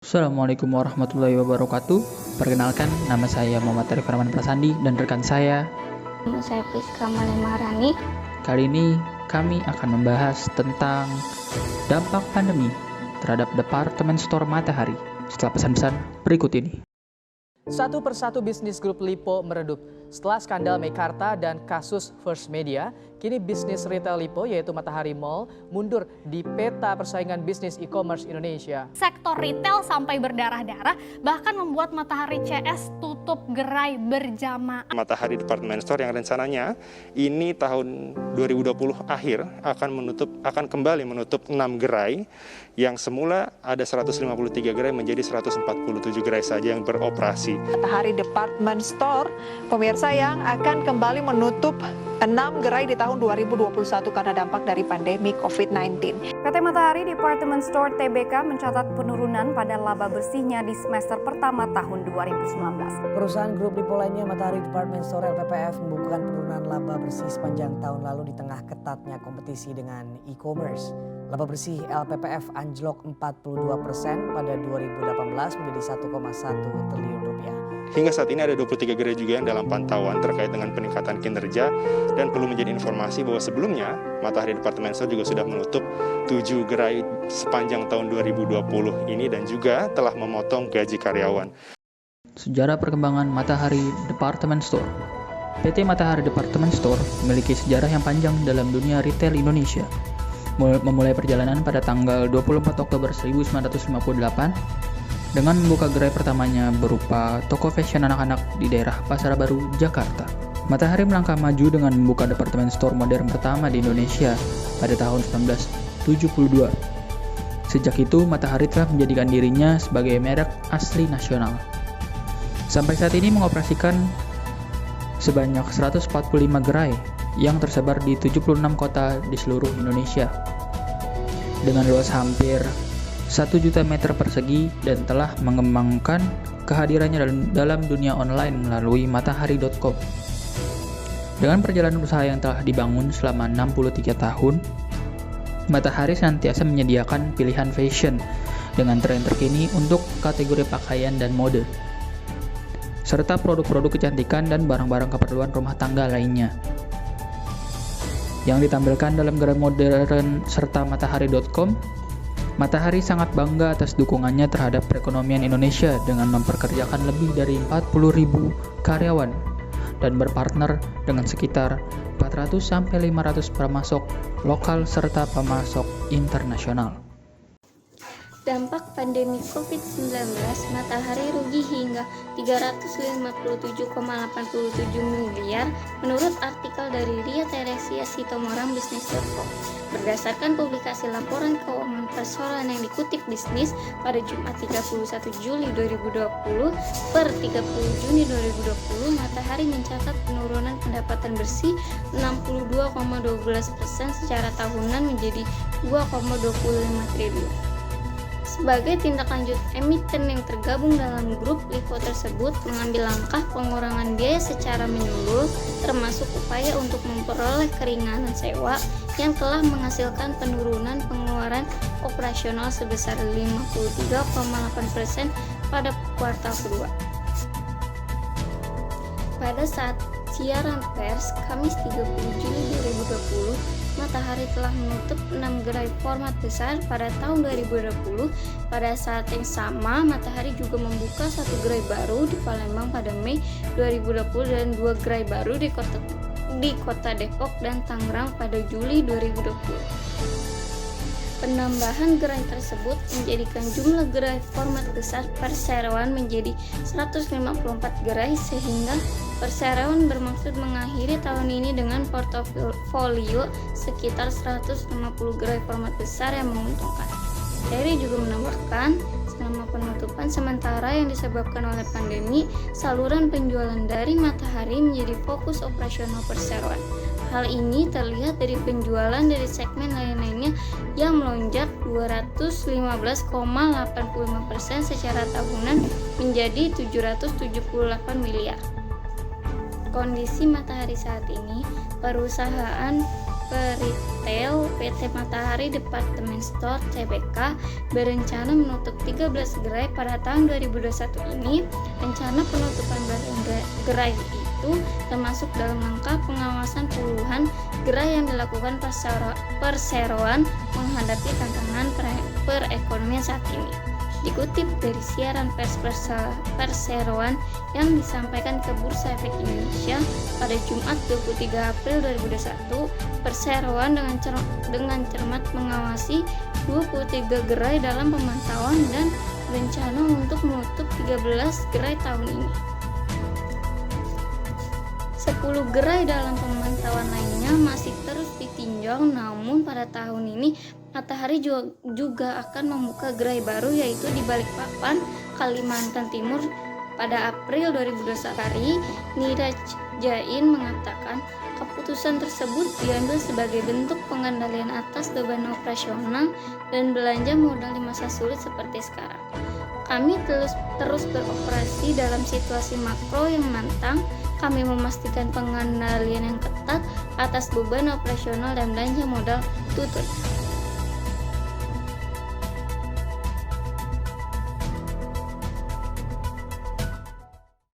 Assalamualaikum warahmatullahi wabarakatuh. Perkenalkan, nama saya Muhammad Arif Rahman Prasandi dan rekan saya. Nama saya Priska Malih Maharani. Kali ini kami akan membahas tentang dampak pandemi terhadap departemen store Matahari setelah pesan-pesan berikut ini. Satu persatu bisnis grup Lipo meredup. Setelah skandal Meikarta dan kasus First Media, kini bisnis retail Lipo yaitu Matahari Mall mundur di peta persaingan bisnis e-commerce Indonesia. Sektor retail sampai berdarah-darah, bahkan membuat Matahari CS tutup gerai berjamaah. Matahari Department Store yang rencananya ini tahun 2020 akhir akan kembali menutup 6 gerai yang semula ada 153 gerai menjadi 147 gerai saja yang beroperasi. Matahari Department Store, pemirsa, yang akan kembali menutup 6 gerai di tahun 2021 karena dampak dari pandemi COVID-19. PT Matahari Department Store TBK mencatat penurunan pada laba bersihnya di semester pertama tahun 2019. Perusahaan grup Lipo lainnya Matahari Department Store LPPF membukukan penurunan laba bersih sepanjang tahun lalu di tengah ketatnya kompetisi dengan e-commerce. Laba bersih LPPF anjlok 42% pada 2018 menjadi 1,1 triliun rupiah. Hingga saat ini ada 23 gerai juga yang dalam pantauan terkait dengan peningkatan kinerja dan perlu menjadi informasi bahwa sebelumnya Matahari Department Store juga sudah menutup 7 gerai sepanjang tahun 2020 ini dan juga telah memotong gaji karyawan. Sejarah perkembangan Matahari Department Store. PT Matahari Department Store memiliki sejarah yang panjang dalam dunia retail Indonesia. Memulai perjalanan pada tanggal 24 Oktober 1958 dengan membuka gerai pertamanya berupa toko fashion anak-anak di daerah Pasar Baru, Jakarta. Matahari melangkah maju dengan membuka departemen store modern pertama di Indonesia pada tahun 1972. Sejak itu, Matahari telah menjadikan dirinya sebagai merek asli nasional. Sampai saat ini mengoperasikan sebanyak 145 gerai yang tersebar di 76 kota di seluruh Indonesia. Dengan luas hampir 1 juta meter persegi dan telah mengembangkan kehadirannya dalam dunia online melalui matahari.com. Dengan perjalanan usaha yang telah dibangun selama 63 tahun, Matahari senantiasa menyediakan pilihan fashion dengan tren terkini untuk kategori pakaian dan mode, serta produk-produk kecantikan dan barang-barang keperluan rumah tangga lainnya yang ditampilkan dalam gerai modern serta matahari.com. Matahari sangat bangga atas dukungannya terhadap perekonomian Indonesia dengan memperkerjakan lebih dari 40.000 karyawan dan berpartner dengan sekitar 400-500 pemasok lokal serta pemasok internasional. Dampak pandemi COVID-19, Matahari rugi hingga 357,87 miliar menurut artikel dari Ria Teresia Sitomorang Business.com. Berdasarkan publikasi laporan keuangan perseroan yang dikutip bisnis pada Jumat 31 Juli 2020 per 30 Juni 2020, Matahari mencatat penurunan pendapatan bersih 62,12% secara tahunan menjadi 2,25 triliun. Sebagai tindak lanjut, emiten yang tergabung dalam grup Lipo tersebut mengambil langkah pengurangan biaya secara menyeluruh, termasuk upaya untuk memperoleh keringanan sewa yang telah menghasilkan penurunan pengeluaran operasional sebesar 53,8% pada kuartal kedua. Pada saat siaran pers Kamis 30 Juli 2020, Matahari telah menutup 6 gerai format besar pada tahun 2020. Pada saat yang sama, Matahari juga membuka 1 gerai baru di Palembang pada Mei 2020 dan 2 gerai baru di kota Depok dan Tangerang pada Juli 2020. Penambahan gerai tersebut menjadikan jumlah gerai format besar perseroan menjadi 154 gerai, sehingga perseroan bermaksud mengakhiri tahun ini dengan portofolio sekitar 150 gerai format besar yang menguntungkan. Heri juga menambahkan, selama penutupan sementara yang disebabkan oleh pandemi, saluran penjualan dari Matahari menjadi fokus operasional perseroan. Hal ini terlihat dari penjualan dari segmen lain-lainnya yang melonjak 215,85% secara tahunan menjadi 778 miliar. Kondisi Matahari saat ini, perusahaan Peritel PT Matahari Department Store Tbk berencana menutup 13 gerai pada tahun 2021 ini. Rencana penutupan gerai itu termasuk dalam langkah pengawasan puluhan gerai yang dilakukan perseroan menghadapi tantangan perekonomian saat ini. Dikutip dari siaran pers perseroan yang disampaikan ke Bursa Efek Indonesia pada Jumat 23 April 2021, perseroan dengan cermat mengawasi 23 gerai dalam pemantauan dan berencana untuk menutup 13 gerai tahun ini. 10 gerai dalam pemantauan lainnya masih terus ditinjau, namun pada tahun ini Matahari juga akan membuka gerai baru, yaitu di Balikpapan, Kalimantan Timur pada April 2021. Niraj Jain mengatakan keputusan tersebut diambil sebagai bentuk pengendalian atas beban operasional dan belanja modal di masa sulit seperti sekarang. Kami terus beroperasi dalam situasi makro yang menantang. Kami memastikan pengendalian yang ketat atas beban operasional dan belanja modal, tutur.